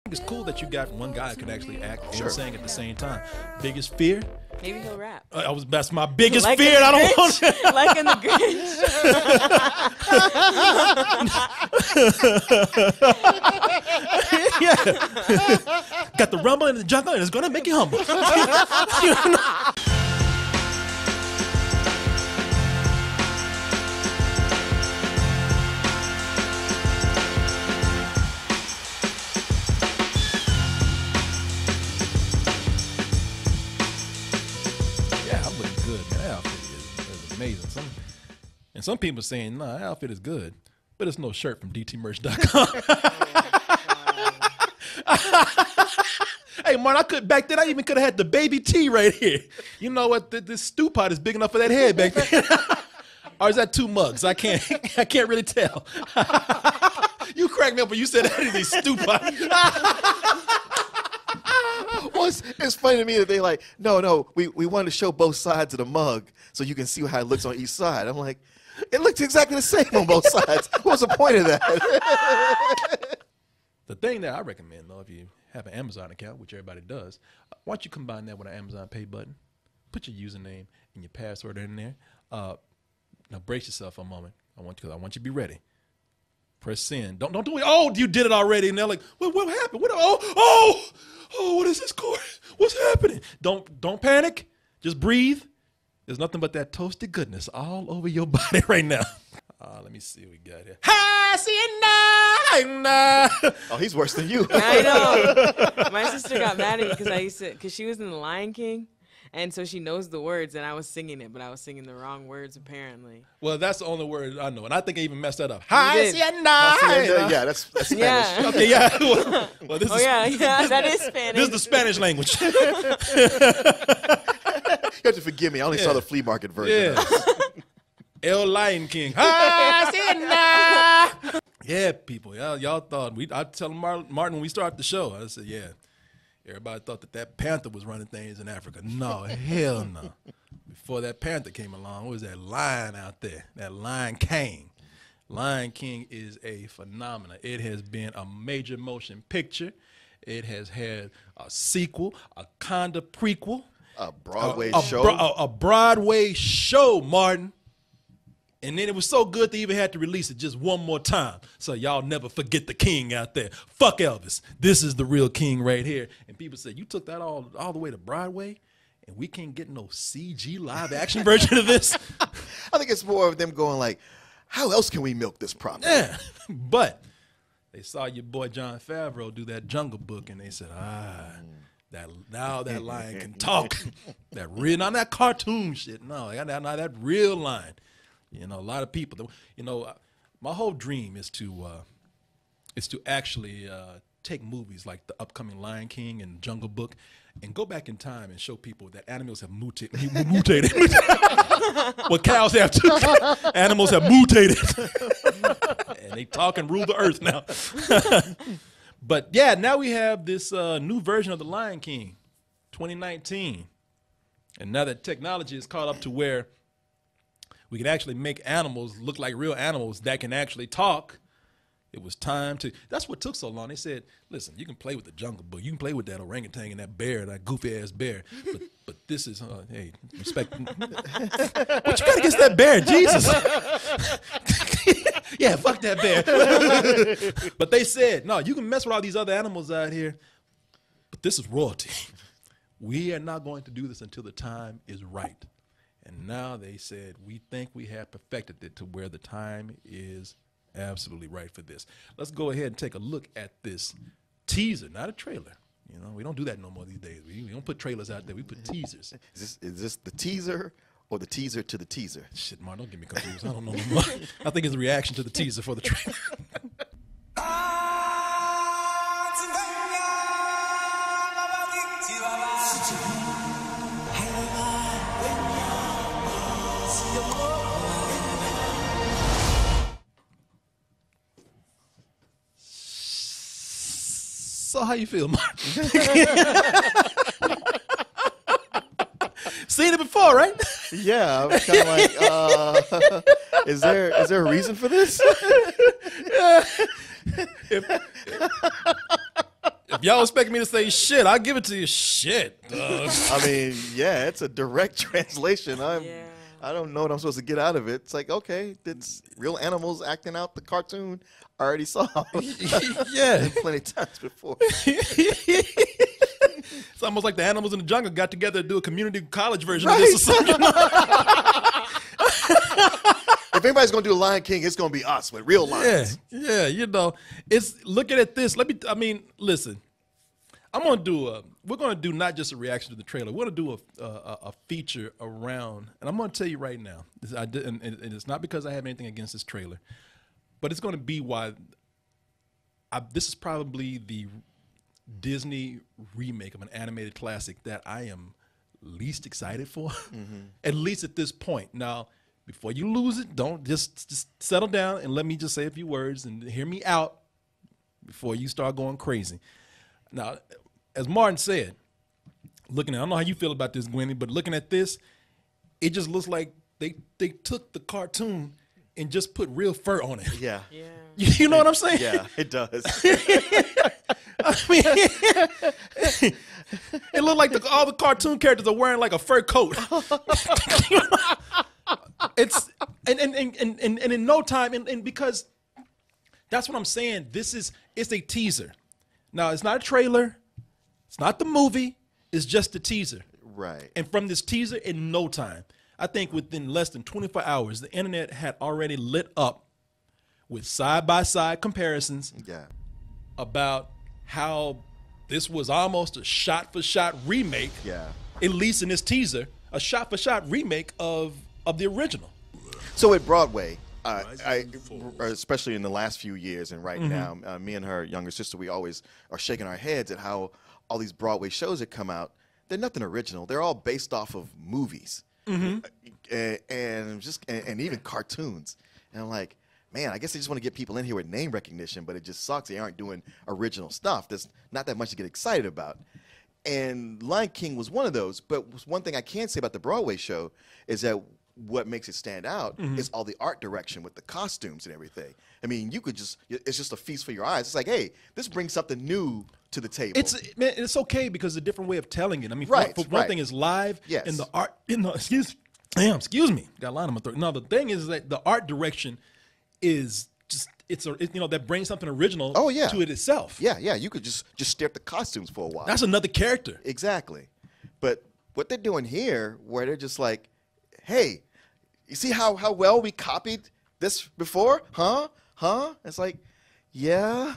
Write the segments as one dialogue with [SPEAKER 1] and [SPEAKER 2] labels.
[SPEAKER 1] It's cool that you got one guy who can actually act and sing at the same time. Biggest fear?
[SPEAKER 2] Maybe he'll rap.
[SPEAKER 1] That's my biggest
[SPEAKER 2] Like
[SPEAKER 1] fear. I don't want to.
[SPEAKER 2] Like in the Grinch.
[SPEAKER 1] Yeah. Got the rumble and the jungle, and it's gonna make you humble. Amazing. Some people are saying, nah, that outfit is good, but it's no shirt from dtmerch.com. Hey, Martin, back then I even could have had the baby T right here. You know what? This stew pot is big enough for that head back then. Or is that two mugs? I can't really tell. You cracked me up when you said that is a stew pot.
[SPEAKER 3] Well, it's funny to me that they like, no, we wanted to show both sides of the mug so you can see how it looks on each side. I'm like, it looks exactly the same on both sides. What's the point of that?
[SPEAKER 1] The thing that I recommend, though, if you have an Amazon account, which everybody does, why don't you combine that with an Amazon Pay button? Put your username and your password in there. Now brace yourself for a moment. I want you to be ready. Press send. Don't do it. Oh, you did it already. And they're like, what happened? Oh, what is this, Corey? What's happening? Don't panic. Just breathe. There's nothing but that toasted goodness all over your body right now. Let me see what we got here.
[SPEAKER 3] Oh, he's worse than you.
[SPEAKER 2] I know. My sister got mad at me because she was in The Lion King. And so she knows the words, and I was singing it, but I was singing the wrong words, apparently.
[SPEAKER 1] Well, that's the only word I know, and I think I even messed that up.
[SPEAKER 3] Yeah, that's Spanish.
[SPEAKER 2] Yeah.
[SPEAKER 1] Okay, yeah. Well, this is,
[SPEAKER 2] that is Spanish.
[SPEAKER 1] This is the Spanish language.
[SPEAKER 3] You have to forgive me. I only saw the flea market version.
[SPEAKER 1] Yeah. El Lion King. Yeah, people. Y'all thought I tell Martin when we start the show. I said, yeah. Everybody thought that panther was running things in Africa. No, hell no. Before that panther came along, what was that lion out there? That Lion King. Lion King is a phenomenon. It has been a major motion picture. It has had a sequel, a kind of prequel.
[SPEAKER 3] A Broadway show.
[SPEAKER 1] A Broadway show, Martin. And then it was so good they even had to release it just one more time. So y'all never forget the king out there. Fuck Elvis. This is the real king right here. And people said, you took that all the way to Broadway and we can't get no CG live action version of this?
[SPEAKER 3] I think it's more of them going like, how else can we milk this property?
[SPEAKER 1] Yeah. But they saw your boy Jon Favreau do that Jungle Book and they said, now that lion can talk. Not that cartoon shit. No, not that real lion. You know, a lot of people, my whole dream is to actually take movies like the upcoming Lion King and Jungle Book and go back in time and show people that animals have mutated. Well, cows have too. Animals have mutated. And they talk and rule the earth now. But yeah, now we have this new version of the Lion King, 2019. And now that technology is caught up to where we can actually make animals look like real animals that can actually talk. It was time to, that's what took so long. They said, listen, you can play with the Jungle Book. You can play with that orangutan and that bear, that goofy-ass bear. But this is, hey, respect. What you got against that bear? Jesus. Yeah, fuck that bear. But they said, no, you can mess with all these other animals out here, but this is royalty. We are not going to do this until the time is right. And now they said, we think we have perfected it to where the time is absolutely right for this. Let's go ahead and take a look at this teaser, not a trailer. You know, we don't do that no more these days. We don't put trailers out there. We put teasers.
[SPEAKER 3] Is this the teaser or the teaser to the teaser?
[SPEAKER 1] Shit, Mark, don't get me confused. I don't know no more. I think it's a reaction to the teaser for the trailer. So how you feel, Mark? Seen it before, right?
[SPEAKER 3] Yeah, I'm kind of like, is there a reason for this?
[SPEAKER 1] If If y'all expect me to say shit, I'll give it to you. Shit.
[SPEAKER 3] I mean, yeah, it's a direct translation. I don't know what I'm supposed to get out of it. It's like, okay, it's real animals acting out the cartoon. I already saw.
[SPEAKER 1] Yeah.
[SPEAKER 3] Plenty of times before.
[SPEAKER 1] It's almost like the animals in the jungle got together to do a community college version of this or something.
[SPEAKER 3] If anybody's gonna do Lion King, it's gonna be us with real lions.
[SPEAKER 1] Yeah, you know, it's looking at this. Listen, we're gonna do not just a reaction to the trailer. We're gonna do a feature around, and I'm gonna tell you right now, and it's not because I have anything against this trailer, but it's gonna be why this is probably the Disney remake of an animated classic that I am least excited for, at least at this point. Now, before you lose it, don't just settle down and let me just say a few words and hear me out before you start going crazy. Now, as Martin said, I don't know how you feel about this, Gwenny, but looking at this, it just looks like they took the cartoon and just put real fur on it.
[SPEAKER 3] Yeah.
[SPEAKER 1] You know what I'm saying?
[SPEAKER 3] Yeah, it does.
[SPEAKER 1] I mean, it looked like all the cartoon characters are wearing like a fur coat. It's and in no time, and because that's what I'm saying. It's a teaser. Now, it's not a trailer. It's not the movie. It's just a teaser.
[SPEAKER 3] Right.
[SPEAKER 1] And from this teaser, in no time, I think within less than 24 hours, the internet had already lit up with side-by-side comparisons about how this was almost a shot-for-shot remake, at least in this teaser, a shot-for-shot remake of the original.
[SPEAKER 3] So at Broadway, especially in the last few years and right now, me and her younger sister, we always are shaking our heads at how all these Broadway shows that come out, they're nothing original. They're all based off of movies and even cartoons. And I'm like, man, I guess they just want to get people in here with name recognition, but it just sucks. They aren't doing original stuff. There's not that much to get excited about. And Lion King was one of those. But one thing I can say about the Broadway show is that what makes it stand out is all the art direction with the costumes and everything. I mean, it's just a feast for your eyes. It's like, hey, this brings something new to the table.
[SPEAKER 1] It's okay because it's a different way of telling it. I mean, one thing is live, and the art, excuse me, got a line on my throat. No, the thing is that the art direction is just that brings something original to it itself.
[SPEAKER 3] Yeah, you could just stare at the costumes for a while.
[SPEAKER 1] That's another character.
[SPEAKER 3] Exactly. But what they're doing here, where they're just like, hey, you see how well we copied this before? Huh? It's like, yeah.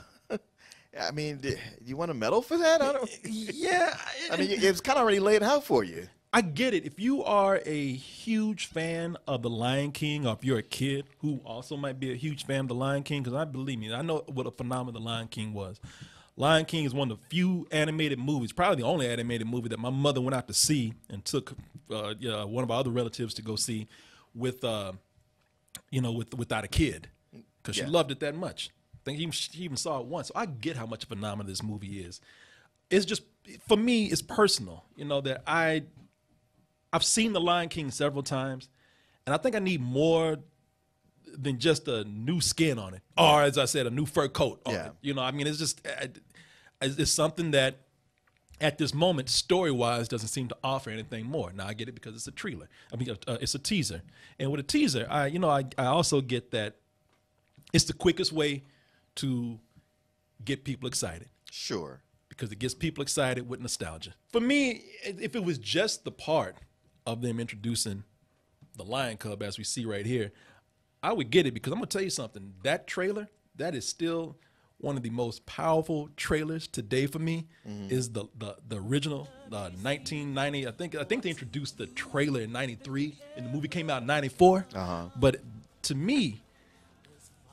[SPEAKER 3] I mean, do you want a medal for that?
[SPEAKER 1] Yeah.
[SPEAKER 3] I mean, it was kind of already laid out for you.
[SPEAKER 1] I get it. If you are a huge fan of The Lion King, or if you're a kid who also might be a huge fan of The Lion King, because I know what a phenomenon The Lion King was. Lion King is one of the few animated movies, probably the only animated movie that my mother went out to see and took one of our other relatives to go see without a kid, because she loved it that much. I think she even saw it once. So I get how much of a phenomenon this movie is. It's just, for me, it's personal. That I've seen The Lion King several times, and I think I need more than just a new skin on it, or as I said, a new fur coat on it. I mean, it's just it's something that at this moment, story-wise, doesn't seem to offer anything more. Now I get it because it's a trailer. I mean, it's a teaser, and with a teaser, I also get that it's the quickest way to get people excited.
[SPEAKER 3] Sure.
[SPEAKER 1] Because it gets people excited with nostalgia. For me, if it was just the part of them introducing the lion cub as we see right here, I would get it, because I'm going to tell you something. That trailer, that is still one of the most powerful trailers today for me, is the original 1990. I think they introduced the trailer in 93, and the movie came out in 94. But to me,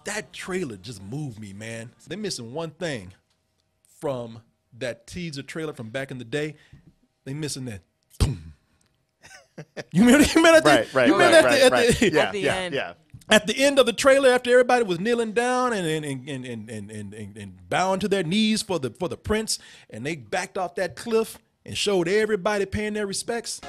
[SPEAKER 1] that trailer just moved me, man. They're missing one thing from that teaser trailer from back in the day. They missing that. Boom. You remember that? Right.
[SPEAKER 2] At the end.
[SPEAKER 3] Yeah.
[SPEAKER 1] At the end of the trailer, after everybody was kneeling down and bowing to their knees for the prince, and they backed off that cliff and showed everybody paying their respects.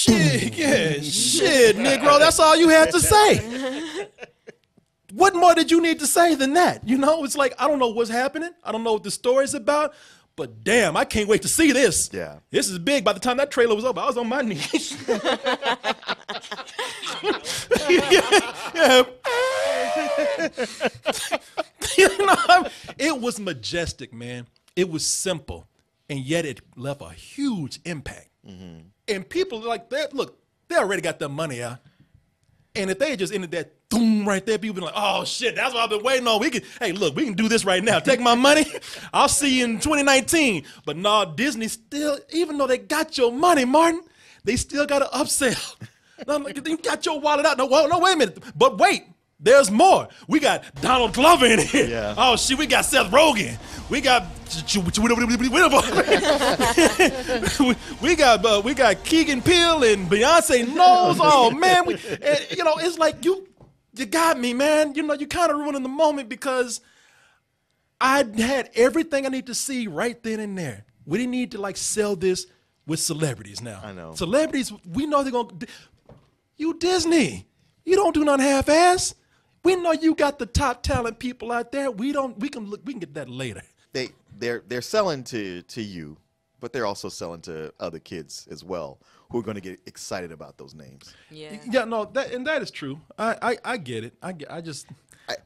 [SPEAKER 1] Shit, yeah, shit, Negro. That's all you had to say. What more did you need to say than that? You know, it's like, I don't know what's happening. I don't know what the story's about. But damn, I can't wait to see this.
[SPEAKER 3] Yeah.
[SPEAKER 1] This is big. By the time that trailer was over, I was on my knees. yeah. You know, it was majestic, man. It was simple. And yet it left a huge impact. Mm-hmm. And people like that, look, they already got their money out. And if they had just ended that boom right there, people be like, oh shit, that's what I've been waiting on. Hey, look, we can do this right now. Take my money. I'll see you in 2019. But no, Disney still, even though they got your money, Martin, they still got to upsell. No, you got your wallet out. No, wait a minute. But wait, there's more. We got Donald Glover in here.
[SPEAKER 3] Yeah.
[SPEAKER 1] Oh shit, we got Seth Rogen. We got we got Keegan Peele and Beyonce Knowles. Oh man, you know, it's like you got me, man. You know, you kind of ruining the moment because I had everything I need to see right then and there. We didn't need to like sell this with celebrities now.
[SPEAKER 3] I know.
[SPEAKER 1] Celebrities, we know they're gonna. You Disney, you don't do nothing half-ass. We know you got the top talent people out there. We can get that later.
[SPEAKER 3] They're selling to you, but they're also selling to other kids as well who are going to get excited about those names.
[SPEAKER 2] Yeah.
[SPEAKER 1] No, that is true. I get it.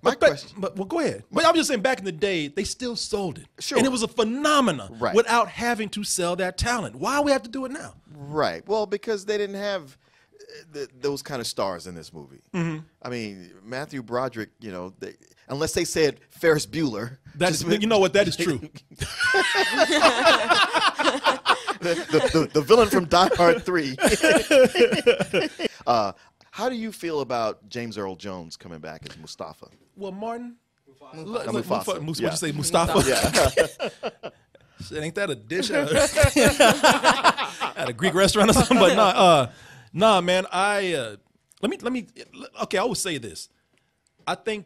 [SPEAKER 3] My question.
[SPEAKER 1] But well, go ahead. But I'm just saying, back in the day, they still sold it.
[SPEAKER 3] Sure.
[SPEAKER 1] And it was a phenomenon
[SPEAKER 3] Right.
[SPEAKER 1] without having to sell that talent. Why we have to do it now?
[SPEAKER 3] Right. Well, because they didn't have those kind of stars in this movie. Mm-hmm. I mean, Matthew Broderick, you know, unless they said Ferris Bueller.
[SPEAKER 1] You know what? That is true.
[SPEAKER 3] the villain from Die Hard 3. How do you feel about James Earl Jones coming back as Mustafa?
[SPEAKER 1] Well, Martin.
[SPEAKER 3] Mufasa.
[SPEAKER 1] What'd you say, Mustafa?
[SPEAKER 3] Yeah.
[SPEAKER 1] Shit, ain't that a dish at a Greek restaurant or something? But nah, man. Let me. Okay, I will say this. I think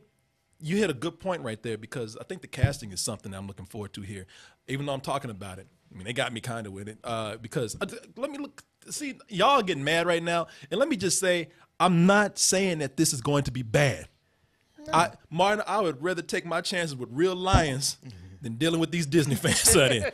[SPEAKER 1] you hit a good point right there because I think the casting is something that I'm looking forward to here. Even though I'm talking about it, I mean they got me kind of with it because let me look. See, y'all getting mad right now, and let me just say I'm not saying that this is going to be bad. No. Martin, I would rather take my chances with real lions than dealing with these Disney fans. I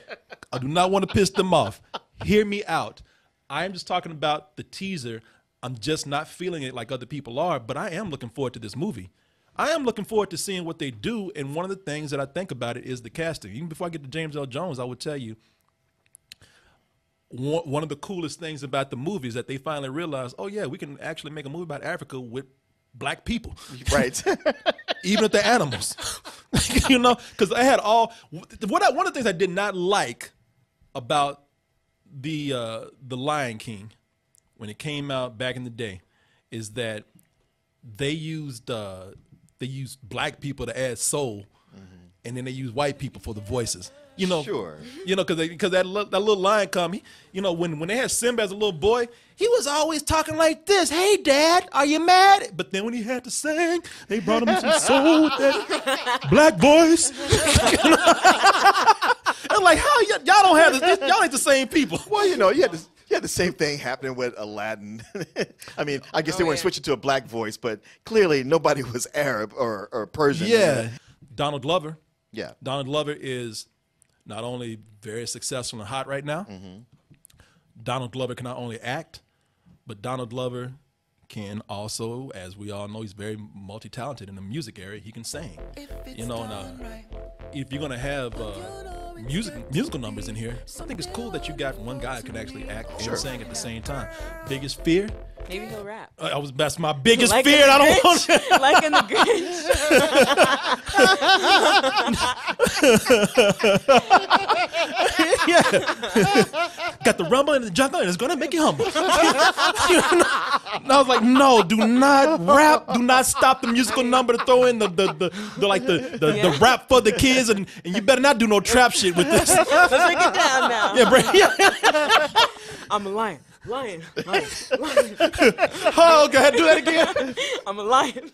[SPEAKER 1] do not want to piss them off. Hear me out. I am just talking about the teaser. I'm just not feeling it like other people are, but I am looking forward to this movie. I am looking forward to seeing what they do, and one of the things that I think about it is the casting. Even before I get to James Earl Jones, I would tell you, one of the coolest things about the movie is that they finally realized, oh yeah, we can actually make a movie about Africa with black people.
[SPEAKER 3] Right.
[SPEAKER 1] Even if they're animals. You know, because I had one of the things I did not like about the Lion King when it came out back in the day is that they used black people to add soul, and then they used white people for the voices. You know,
[SPEAKER 3] sure.
[SPEAKER 1] You know, because that little lion come. You know, when they had Simba as a little boy, he was always talking like this. Hey, Dad, are you mad? But then when he had to sing, they brought him some soul with that black voice. I'm like, how y'all don't have this? Y'all ain't the same people.
[SPEAKER 3] Well, you know, you had the same thing happening with Aladdin. I mean, I guess they weren't switching to a black voice, but clearly nobody was Arab or Persian.
[SPEAKER 1] Yeah. Donald Glover.
[SPEAKER 3] Yeah.
[SPEAKER 1] Donald Glover is not only very successful and hot right now. Mm-hmm. Donald Glover can not only act, but Donald Glover can also, as we all know, he's very multi-talented in the music area. He can sing. You know, and if you're gonna have musical numbers in here, I think it's cool that you got one guy who can actually act and sing at the same time. Biggest fear?
[SPEAKER 2] Maybe he'll rap.
[SPEAKER 1] That's my biggest
[SPEAKER 2] like
[SPEAKER 1] fear. I don't want to.
[SPEAKER 2] Like in the Grinch.
[SPEAKER 1] Yeah. Got the rumble and the jungle, and it's gonna make you humble. And I was like, no, do not rap. Do not stop the musical number to throw in the rap for the kids, and you better not do no trap shit with this.
[SPEAKER 2] Let's break it down now.
[SPEAKER 1] Yeah,
[SPEAKER 2] I'm a lion. Lion.
[SPEAKER 1] Oh, go ahead, do that again.
[SPEAKER 2] I'm a lion.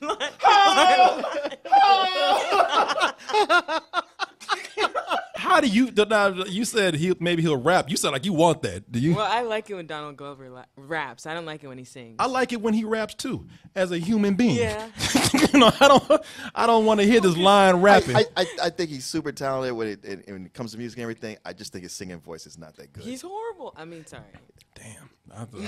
[SPEAKER 1] How How do you? Now, you said maybe he'll rap. You said like you want that. Do you?
[SPEAKER 2] Well, I like it when Donald Glover raps. I don't like it when he sings.
[SPEAKER 1] I like it when he raps too, as a human being.
[SPEAKER 2] Yeah.
[SPEAKER 1] I don't want to hear this line rapping.
[SPEAKER 3] I think he's super talented when it comes to music and everything. I just think his singing voice is not that good.
[SPEAKER 2] He's horrible. I mean, sorry.
[SPEAKER 1] Damn.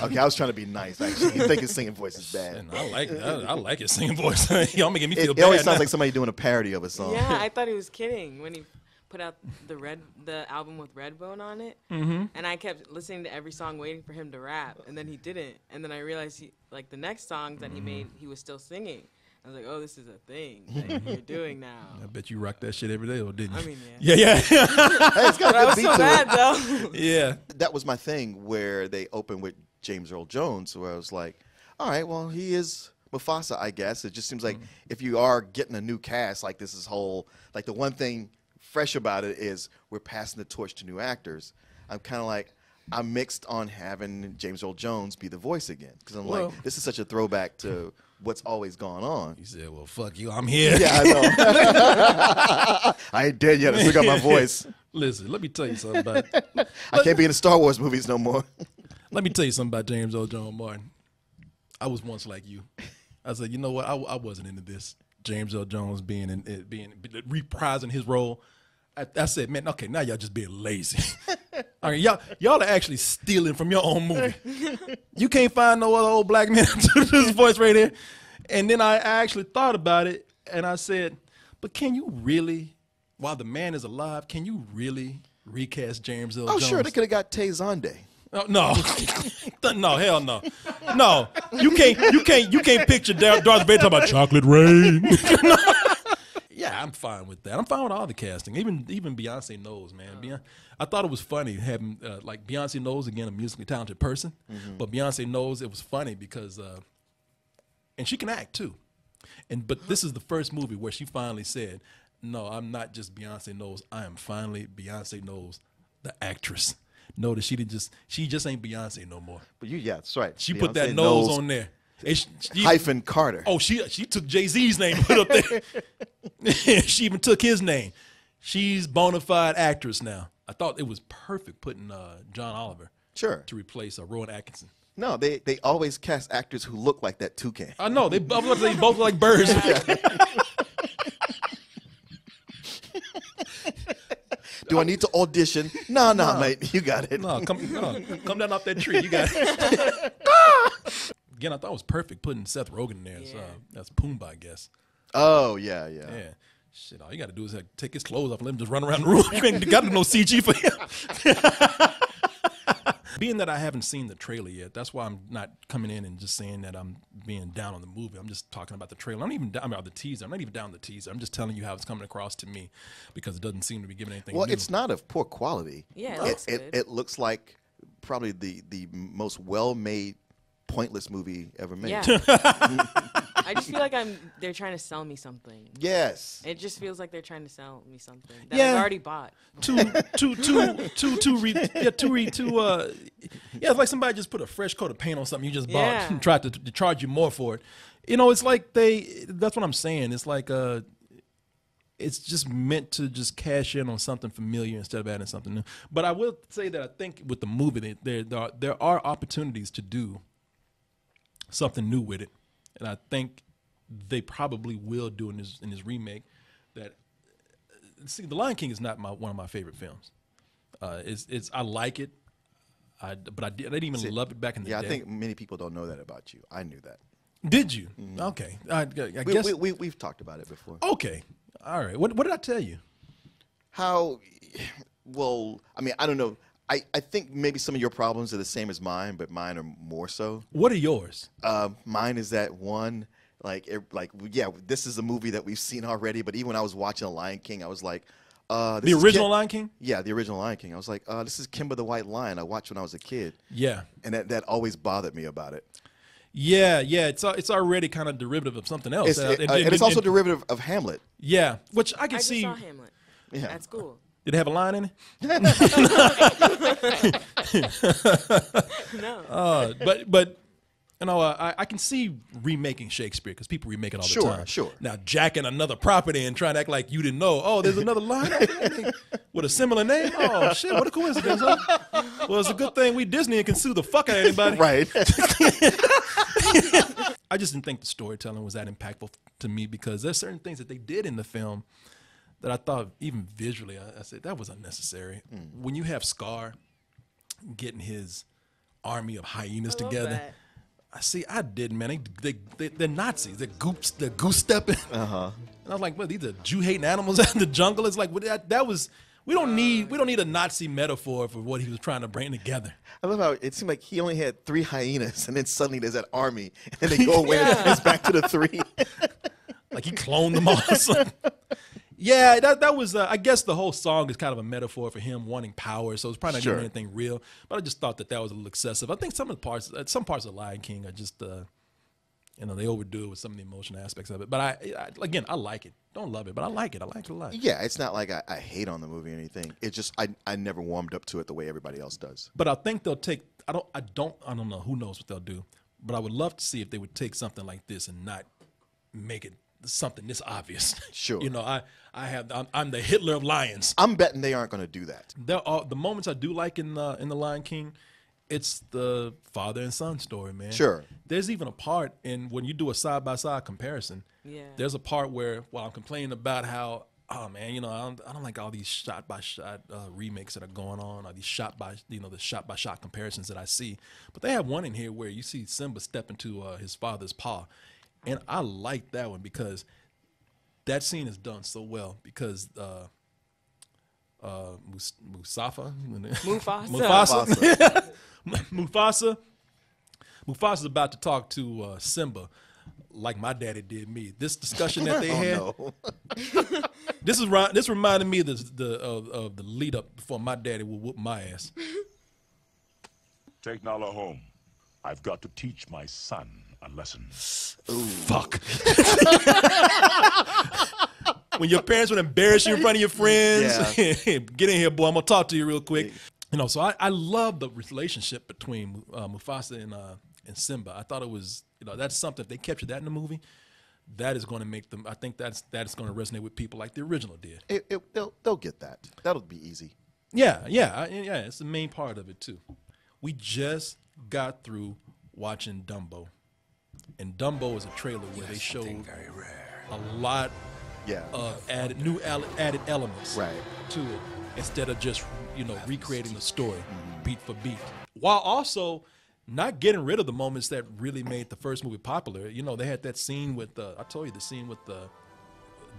[SPEAKER 3] Okay, I was trying to be nice. Actually, I think his singing voice is bad.
[SPEAKER 1] And I like his singing voice. Y'all making me feel
[SPEAKER 3] It
[SPEAKER 1] bad.
[SPEAKER 3] always sounds
[SPEAKER 1] now.
[SPEAKER 3] like somebody doing a parody of a song.
[SPEAKER 2] Yeah, I thought he was kidding when he put out the album with Redbone on it, and I kept listening to every song waiting for him to rap, and then he didn't, and then I realized the next song that he made, he was still singing. I was like, oh, this is a thing that you're doing now.
[SPEAKER 1] I bet you rocked that shit every day, or didn't you?
[SPEAKER 2] I mean,
[SPEAKER 1] Yeah.
[SPEAKER 3] Hey, it's got
[SPEAKER 2] But I
[SPEAKER 3] a
[SPEAKER 2] was
[SPEAKER 3] good beat
[SPEAKER 2] so
[SPEAKER 3] to
[SPEAKER 2] mad
[SPEAKER 3] it.
[SPEAKER 2] though.
[SPEAKER 1] Yeah.
[SPEAKER 3] That was my thing where they opened with James Earl Jones, where I was like, all right, well, he is Mufasa, I guess. It just seems like if you are getting a new cast, like this is whole, like the one thing fresh about it is we're passing the torch to new actors. I'm kind of like, I'm mixed on having James Earl Jones be the voice again, because I'm like, this is such a throwback to what's always gone on.
[SPEAKER 1] He said, well, fuck you, I'm here.
[SPEAKER 3] Yeah, I know. I ain't dead yet. I still got my voice.
[SPEAKER 1] Listen, let me tell you something about
[SPEAKER 3] I can't be in the Star Wars movies no more.
[SPEAKER 1] Let me tell you something about James Earl Jones Martin. I was once like you. I said, you know what? I wasn't into this. James Earl Jones being reprising his role. I said, man, okay, now y'all just being lazy. I mean, y'all are actually stealing from your own movie. You can't find no other old black man to do this voice right here. And then I actually thought about it, and I said, but can you really, while the man is alive, can you really recast James Earl Jones?
[SPEAKER 3] Oh, sure. They could have got Tay Zonde.
[SPEAKER 1] Oh, no, no, hell no, no. You can't picture Darth Vader talking about chocolate rain. Yeah, I'm fine with that. I'm fine with all the casting. Even Beyonce knows, man. I thought it was funny having like Beyonce knows, again, a musically talented person, but Beyonce knows it was funny because, and she can act too, but this is the first movie where she finally said, no, I'm not just Beyonce knows. I am finally Beyonce knows, the actress. Notice she just ain't Beyonce no more.
[SPEAKER 3] But yeah, that's right.
[SPEAKER 1] She
[SPEAKER 3] Beyonce
[SPEAKER 1] put that nose on there.
[SPEAKER 3] Hyphen Carter.
[SPEAKER 1] Oh, she took Jay-Z's name and put up there. She even took his name. She's bona fide actress now. I thought it was perfect putting John Oliver
[SPEAKER 3] Sure.
[SPEAKER 1] to replace Rowan Atkinson.
[SPEAKER 3] No, they always cast actors who look like that toucan.
[SPEAKER 1] I know they both look like birds.
[SPEAKER 3] Do I need to audition? No, mate, you got it.
[SPEAKER 1] No, come down off that tree. You got it. Again, I thought it was perfect putting Seth Rogen in there. That's Pumbaa, I guess.
[SPEAKER 3] Oh, yeah.
[SPEAKER 1] Yeah. Shit, all you got to do is take his clothes off and let him just run around the room. You ain't got no CG for him. Being that I haven't seen the trailer yet, that's why I'm not coming in and just saying that I'm being down on the movie. I'm just talking about the trailer. The teaser. I'm not even down the teaser. I'm just telling you how it's coming across to me because it doesn't seem to be giving anything
[SPEAKER 3] Well,
[SPEAKER 1] new.
[SPEAKER 3] it's not of poor quality.
[SPEAKER 2] Yeah, it looks good.
[SPEAKER 3] It looks like probably the most well-made, pointless movie ever made.
[SPEAKER 2] Yeah. I just feel like they're trying to sell me something.
[SPEAKER 3] Yes.
[SPEAKER 2] It just feels like they're trying to sell me something that I've already bought.
[SPEAKER 1] It's like somebody just put a fresh coat of paint on something you just bought
[SPEAKER 2] Yeah.
[SPEAKER 1] and tried to charge you more for it. You know, it's like that's what I'm saying. It's like it's just meant to just cash in on something familiar instead of adding something new. But I will say that I think with the movie, there are opportunities to do something new with it. And I think they probably will do in this remake. That see, The Lion King is not one of my favorite films. I like it, but I didn't even love it back in the day.
[SPEAKER 3] Yeah, I think many people don't know that about you. I knew that.
[SPEAKER 1] Did you? Okay, I guess
[SPEAKER 3] we've talked about it before.
[SPEAKER 1] Okay, all right. What did I tell you?
[SPEAKER 3] How? Well, I mean, I don't know. I think maybe some of your problems are the same as mine, but mine are more so.
[SPEAKER 1] What are yours?
[SPEAKER 3] Mine is that one, this is a movie that we've seen already. But even when I was watching The Lion King, I was like,
[SPEAKER 1] the original Lion King?
[SPEAKER 3] Yeah, the original Lion King. I was like, this is Kimba the White Lion. I watched when I was a kid.
[SPEAKER 1] Yeah,
[SPEAKER 3] and that always bothered me about it.
[SPEAKER 1] Yeah. It's already kind of derivative of something else,
[SPEAKER 3] and it's also derivative of Hamlet.
[SPEAKER 1] Yeah, which I can see.
[SPEAKER 2] I just saw Hamlet at school.
[SPEAKER 1] Did it have a line in it?
[SPEAKER 2] No.
[SPEAKER 1] But You know, I can see remaking Shakespeare because people remake it all the time.
[SPEAKER 3] Sure.
[SPEAKER 1] Now, jacking another property and trying to act like you didn't know. Oh, there's another line with a similar name. Oh shit, what a coincidence! Huh? Well, it's a good thing we Disney and can sue the fuck out of anybody.
[SPEAKER 3] Right.
[SPEAKER 1] I just didn't think the storytelling was that impactful to me because there's certain things that they did in the film that I thought, even visually, I said that was unnecessary. When you have Scar getting his army of hyenas together. I didn't, man. They're Nazis. They're goose stepping. And I was like, well, these are Jew hating animals out in the jungle. It's like, well, that was. We don't need a Nazi metaphor for what he was trying to bring together.
[SPEAKER 3] I love how it seemed like he only had 3 hyenas, and then suddenly there's that army, and they go away, and it's back to the 3.
[SPEAKER 1] Like he cloned them all. Or something. Yeah, that was. I guess the whole song is kind of a metaphor for him wanting power, so it's probably not even anything real. But I just thought that was a little excessive. I think some parts of Lion King are just, they overdo it with some of the emotional aspects of it. But I like it. Don't love it, but I like it. I like it a lot.
[SPEAKER 3] Yeah, it's not like I hate on the movie or anything. It's just I never warmed up to it the way everybody else does.
[SPEAKER 1] But I think they'll take. I don't know. Who knows what they'll do? But I would love to see if they would take something like this and not make it something this obvious.
[SPEAKER 3] Sure.
[SPEAKER 1] I'm the Hitler of lions.
[SPEAKER 3] I'm betting they aren't going to do that.
[SPEAKER 1] There are the moments I do like in the Lion King. It's the father and son story, man.
[SPEAKER 3] Sure.
[SPEAKER 1] There's even a part when you do a side by side comparison.
[SPEAKER 2] Yeah.
[SPEAKER 1] There's a part where I'm complaining about how, oh man, I don't like all these shot by shot remakes that are going on, or these the shot by shot comparisons that I see. But they have one in here where you see Simba step into his father's paw. And I like that one because that scene is done so well because Mustafa?
[SPEAKER 2] Mufasa.
[SPEAKER 1] Mufasa's about to talk to Simba like my daddy did me. This discussion that they had, this reminded me of the lead up before my daddy would whoop my ass.
[SPEAKER 4] Take Nala home. I've got to teach my son a lesson.
[SPEAKER 1] Ooh. Fuck. When your parents would embarrass you in front of your friends, get in here, boy. I'm gonna talk to you real quick. So I love the relationship between Mufasa and Simba. I thought it was, that's something. If they capture that in the movie, that is going to make them. I think that's going to resonate with people like the original did.
[SPEAKER 3] They'll get that. That'll be easy.
[SPEAKER 1] Yeah. It's the main part of it too. We just got through watching Dumbo, and Dumbo is a trailer where they showed very rare. A lot of added elements to it instead of just recreating the story beat for beat, while also not getting rid of the moments that really made the first movie popular. They had that scene with I told you the scene with the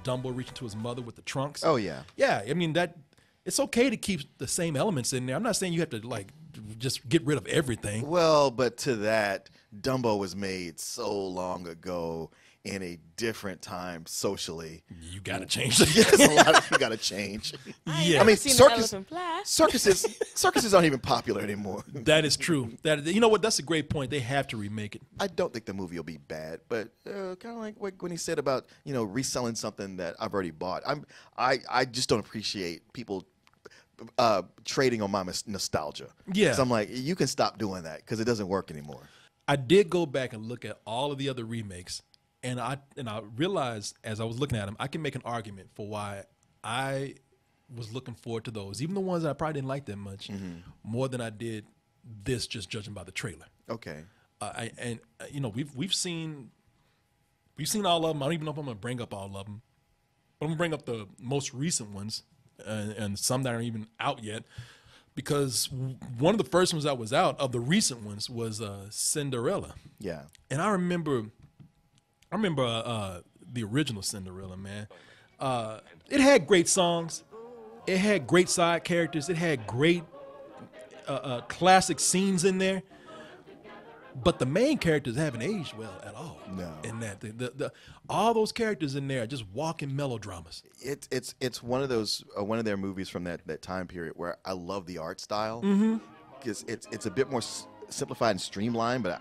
[SPEAKER 1] Dumbo reaching to his mother with the trunks.
[SPEAKER 3] Oh yeah.
[SPEAKER 1] Yeah, I mean that it's okay to keep the same elements in there. I'm not saying you have to just get rid of everything.
[SPEAKER 3] Well, but to that, Dumbo was made so long ago in a different time socially.
[SPEAKER 1] You gotta change it.
[SPEAKER 3] There's a lot you gotta change.
[SPEAKER 1] Yeah,
[SPEAKER 3] I mean, circuses aren't even popular anymore.
[SPEAKER 1] That is true. You know what? That's a great point. They have to remake it.
[SPEAKER 3] I don't think the movie will be bad, but kind of like when he said about reselling something that I've already bought. I just don't appreciate people trading on my nostalgia.
[SPEAKER 1] Yeah,
[SPEAKER 3] so I'm like, you can stop doing that because it doesn't work anymore.
[SPEAKER 1] I did go back and look at all of the other remakes. And I realized as I was looking at them, I can make an argument for why I was looking forward to those, even the ones that I probably didn't like that much, more than I did this. Just judging by the trailer.
[SPEAKER 3] Okay.
[SPEAKER 1] We've seen all of them. I don't even know if I'm gonna bring up all of them, but I'm gonna bring up the most recent ones and some that aren't even out yet, because one of the first ones that was out of the recent ones was Cinderella.
[SPEAKER 3] Yeah.
[SPEAKER 1] And I remember the original Cinderella, man. It had great songs. It had great side characters. It had great classic scenes in there. But the main characters haven't aged well at all.
[SPEAKER 3] No.
[SPEAKER 1] In that, all those characters in there are just walking melodramas.
[SPEAKER 3] It's one of those one of their movies from that time period where I love the art style because it's a bit more simplified and streamlined, but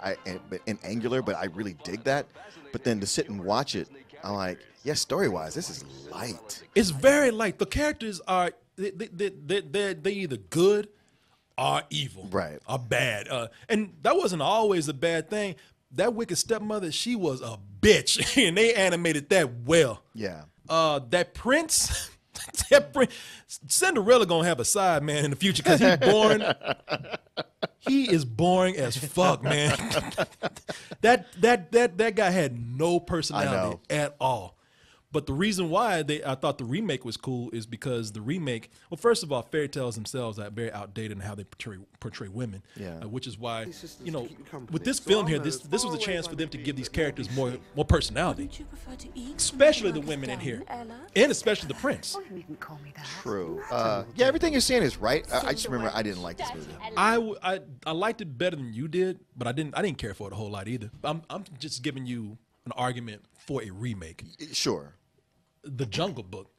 [SPEAKER 3] and angular. But I really dig that. But then to sit and watch it, I'm like, yeah, story-wise, this is light.
[SPEAKER 1] It's very light. The characters are they're either good or evil,
[SPEAKER 3] right?
[SPEAKER 1] Or bad. And that wasn't always a bad thing. that wicked stepmother, she was a bitch, and they animated that well.
[SPEAKER 3] Yeah.
[SPEAKER 1] That prince, Cinderella gonna have a side man in the future because he's boring. He is boring as fuck, man. that guy had no personality at all. But the reason why I thought the remake was cool is because the remake, well, first of all, fairy tales themselves are very outdated in how they portray women. Yeah. Which is why, you know, with this film here, this was a chance for them to give these characters more personality, especially the women in here, and especially the prince.
[SPEAKER 3] True. Yeah, everything you're saying is right. I just remember I didn't like this movie.
[SPEAKER 1] I liked it better than you did, but I didn't care for it a whole lot either. I'm just giving you an argument for a remake.
[SPEAKER 3] Sure.
[SPEAKER 1] The Jungle Book.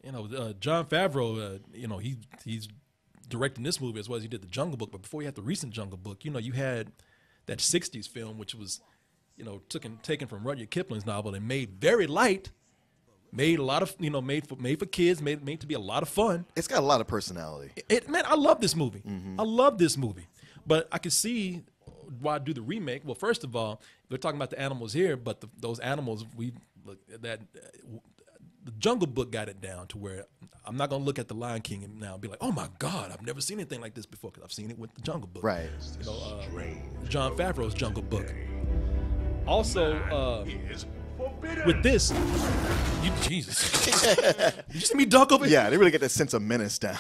[SPEAKER 1] You know, Jon Favreau, you know, he's directing this movie as well as he did the Jungle Book. But before he had the recent Jungle Book, you know, you had that 60s film, which was, you know, taken from Rudyard Kipling's novel and made very light, made a lot of, you know, made for kids, made to be a lot of fun.
[SPEAKER 3] It's got a lot of personality.
[SPEAKER 1] Man, I love this movie. I love this movie. But I can see why I do the remake. Well, first of all, we're talking about the animals here, but those animals, the Jungle Book got it down to where I'm not gonna look at the Lion King and now be like, oh my God, I've never seen anything like this before, because I've seen it with the Jungle Book.
[SPEAKER 3] Right.
[SPEAKER 1] You know, Jon Favreau's Jungle Book. Also, with this, Jesus, did you see me duck over?
[SPEAKER 3] Yeah, they really get that sense of menace down.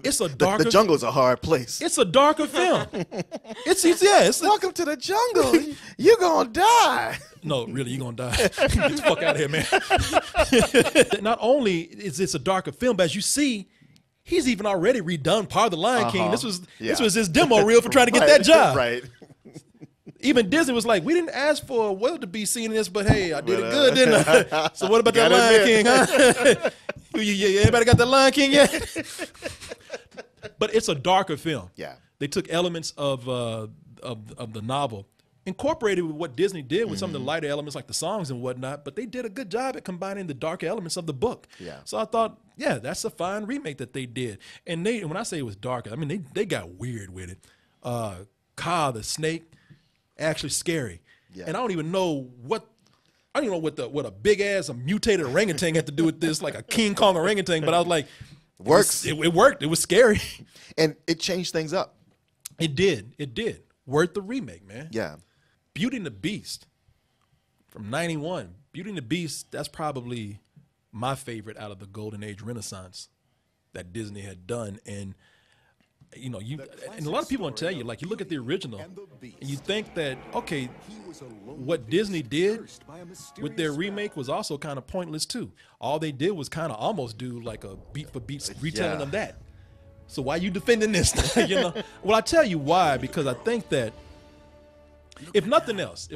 [SPEAKER 1] It's a darker.
[SPEAKER 3] The jungle's a hard place.
[SPEAKER 1] It's a darker film. It's
[SPEAKER 3] welcome to the jungle. You're gonna die.
[SPEAKER 1] No, really, you're gonna die. Get the fuck out of here, man. Not only is this a darker film, but as you see, he's even already redone part of the Lion King. This was his demo reel for trying to get that job.
[SPEAKER 3] Right.
[SPEAKER 1] Even Disney was like, we didn't ask for a wildebeest scene in this, but hey, I did it good, didn't I? So what about that Lion King, huh? Anybody got the Lion King yet? But it's a darker film.
[SPEAKER 3] Yeah.
[SPEAKER 1] They took elements of the novel, incorporated with what Disney did with some of the lighter elements like the songs and whatnot, but they did a good job at combining the darker elements of the book.
[SPEAKER 3] Yeah.
[SPEAKER 1] So I thought, yeah, that's a fine remake that they did. And when I say it was darker, I mean, they got weird with it. Kaa, the snake, actually scary. Yeah. And I don't even know what a big ass mutated orangutan had to do with this, like a King Kong orangutan, but I was like,
[SPEAKER 3] works.
[SPEAKER 1] It worked. It was scary.
[SPEAKER 3] And it changed things up.
[SPEAKER 1] It did. Worth the remake, man.
[SPEAKER 3] Yeah.
[SPEAKER 1] Beauty and the Beast from 91. Beauty and the Beast, that's probably my favorite out of the Golden Age Renaissance that Disney had done. And you know, and a lot of people will tell you, like, you look at the original and you think that, okay, what Disney did with their remake was also kind of pointless too. All they did was kind of almost do like a beat for beat retelling of that. So why are you defending this? You know? Well, I tell you why, because I think that if nothing else,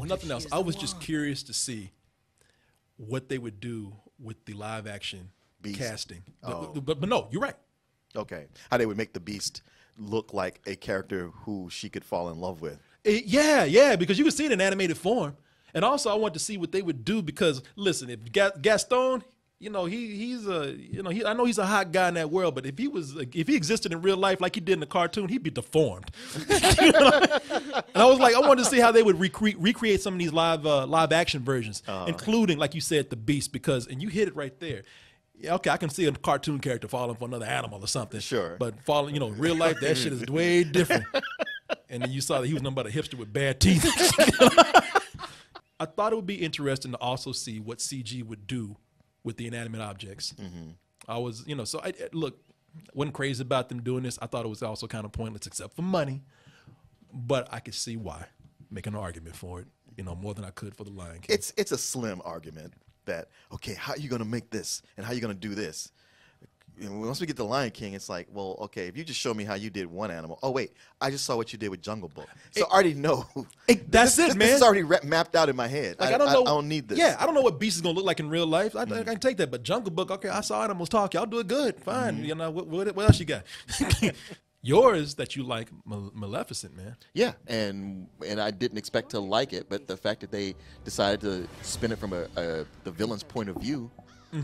[SPEAKER 1] I was just curious to see what they would do with the live action casting. But no, you're right.
[SPEAKER 3] Okay. How they would make the Beast look like a character who she could fall in love with.
[SPEAKER 1] Yeah, because you could see it in animated form. And also I want to see what they would do, because listen, if Gaston, you know, I know he's a hot guy in that world, but if he existed in real life like he did in the cartoon, he'd be deformed. You know? And I was like, I wanted to see how they would recreate some of these live action versions, including, like you said, the Beast, and you hit it right there. Yeah, okay, I can see a cartoon character falling for another animal or something.
[SPEAKER 3] Sure.
[SPEAKER 1] But falling, you know, real life, that shit is way different. And then you saw that he was nothing but a hipster with bad teeth. I thought it would be interesting to also see what CG would do with the inanimate objects. I was, you know, so look, wasn't crazy about them doing this. I thought it was also kind of pointless except for money. But I could see why, make an argument for it, you know, more than I could for the Lion King.
[SPEAKER 3] It's a slim argument. That, okay, how are you going to make this and how are you going to do this? And once we get to Lion King, it's like, well, okay, if you just show me how you did one animal. Oh, wait, I just saw what you did with Jungle Book. So I already know.
[SPEAKER 1] That's it, man.
[SPEAKER 3] This is already mapped out in my head.
[SPEAKER 1] Like,
[SPEAKER 3] I don't need this.
[SPEAKER 1] Yeah, I don't know what Beast is going to look like in real life. I can take that. But Jungle Book, okay, I saw animals talk. Y'all do it good. Fine. You know, what else you got? Yours that you like, Maleficent, man.
[SPEAKER 3] Yeah, and I didn't expect to like it, but the fact that they decided to spin it from the villain's point of view,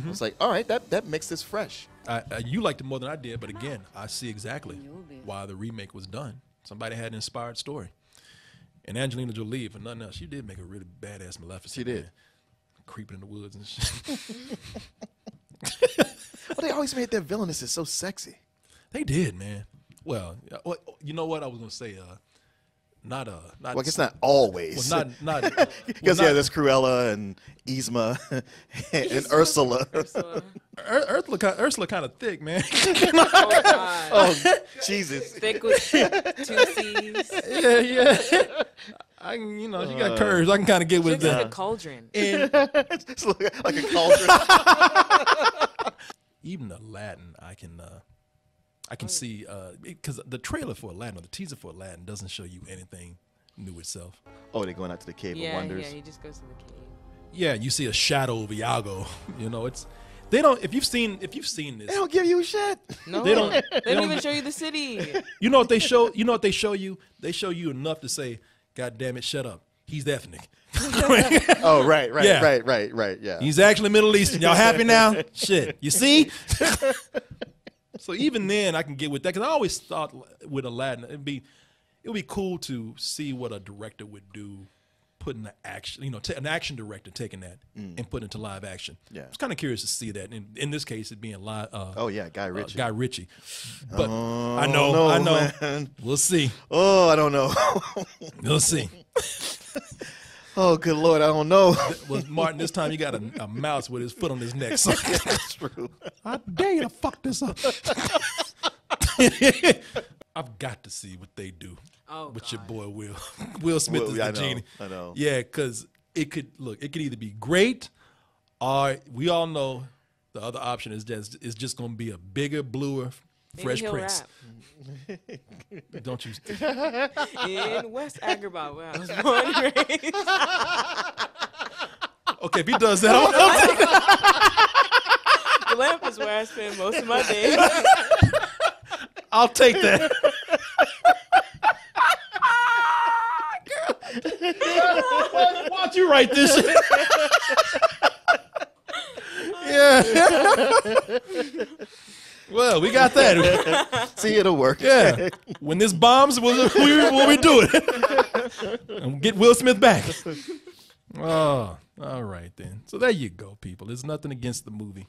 [SPEAKER 3] it's like, all right, that makes this fresh.
[SPEAKER 1] You liked it more than I did, but again, I see exactly why the remake was done. Somebody had an inspired story. And Angelina Jolie, for nothing else, she did make a really badass Maleficent.
[SPEAKER 3] She did.
[SPEAKER 1] Man. Creeping in the woods and shit.
[SPEAKER 3] Well, they always made their villainess so sexy.
[SPEAKER 1] They did, man. Well, you know what I was gonna say? Not.
[SPEAKER 3] Well, I guess not always.
[SPEAKER 1] Well, not.
[SPEAKER 3] Because there's Cruella and Yzma and Ursula.
[SPEAKER 1] Ursula kind of thick, man.
[SPEAKER 2] Oh, God.
[SPEAKER 3] Oh, Jesus.
[SPEAKER 2] Thick with 2 C's.
[SPEAKER 1] Yeah. I can, she got curves. I can kind of get with
[SPEAKER 2] Looks like a
[SPEAKER 1] that.
[SPEAKER 2] cauldron.
[SPEAKER 3] It's like a cauldron.
[SPEAKER 1] Even Aladdin, I can see because the trailer for Aladdin or the teaser for Aladdin doesn't show you anything new itself.
[SPEAKER 3] Oh, they're going out to the Cave of Wonders.
[SPEAKER 2] Yeah, he just goes to the cave.
[SPEAKER 1] Yeah, you see a shadow of Iago. They don't. If you've seen this,
[SPEAKER 3] They don't give you shit.
[SPEAKER 2] No,
[SPEAKER 1] They don't-
[SPEAKER 2] They don't even show you the city.
[SPEAKER 1] you know what they show. You know what they show you. They show you enough to say, "God damn it, shut up. He's ethnic.
[SPEAKER 3] Oh, right,
[SPEAKER 1] Yeah.
[SPEAKER 3] right. Yeah.
[SPEAKER 1] He's actually Middle Eastern. Y'all happy now? Shit. You see? So even then, I can get with that because I always thought with Aladdin, it would be cool to see what a director would do, putting the action, an action director taking that and putting it to live action.
[SPEAKER 3] Yeah.
[SPEAKER 1] I was kind of curious to see that. In this case, it being live.
[SPEAKER 3] Oh yeah, Guy Ritchie.
[SPEAKER 1] Guy Ritchie. But I
[SPEAKER 3] no,
[SPEAKER 1] know.
[SPEAKER 3] man.
[SPEAKER 1] We'll see.
[SPEAKER 3] Oh, I don't know.
[SPEAKER 1] We'll see.
[SPEAKER 3] Oh, good Lord, I don't know.
[SPEAKER 1] Well, Martin, this time you got a mouse with his foot on his neck. So
[SPEAKER 3] That's true.
[SPEAKER 1] I dare you to fuck this up. I've got to see what they do with your boy Will. Will Smith is the genie.
[SPEAKER 3] I know.
[SPEAKER 1] Yeah, because it could either be great, or we all know the other option is just going to be a bigger, bluer, Fresh
[SPEAKER 2] Maybe he'll
[SPEAKER 1] Prince.
[SPEAKER 2] rap.
[SPEAKER 1] Don't you?
[SPEAKER 2] In West Agrabah, where I was born and raised.
[SPEAKER 1] Okay, if he does that, I'll take it.
[SPEAKER 2] The lamp is where I spend most of my days.
[SPEAKER 1] I'll take that. Why don't you write this shit? Yeah. Well, we got that.
[SPEAKER 3] See, it'll work.
[SPEAKER 1] Yeah. When this bombs, we'll be doing it. And get Will Smith back. Oh, all right then. So there you go, people. There's nothing against the movie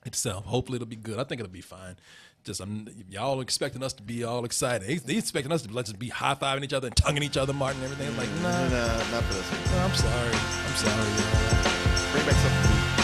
[SPEAKER 1] itself. Hopefully it'll be good. I think it'll be fine. Just y'all expecting us to be all excited. They expecting us to just be high-fiving each other and tonguing each other, Martin, and everything. I'm like, nah,
[SPEAKER 3] Nah, not for this one.
[SPEAKER 1] I'm sorry.
[SPEAKER 3] Bring back something new.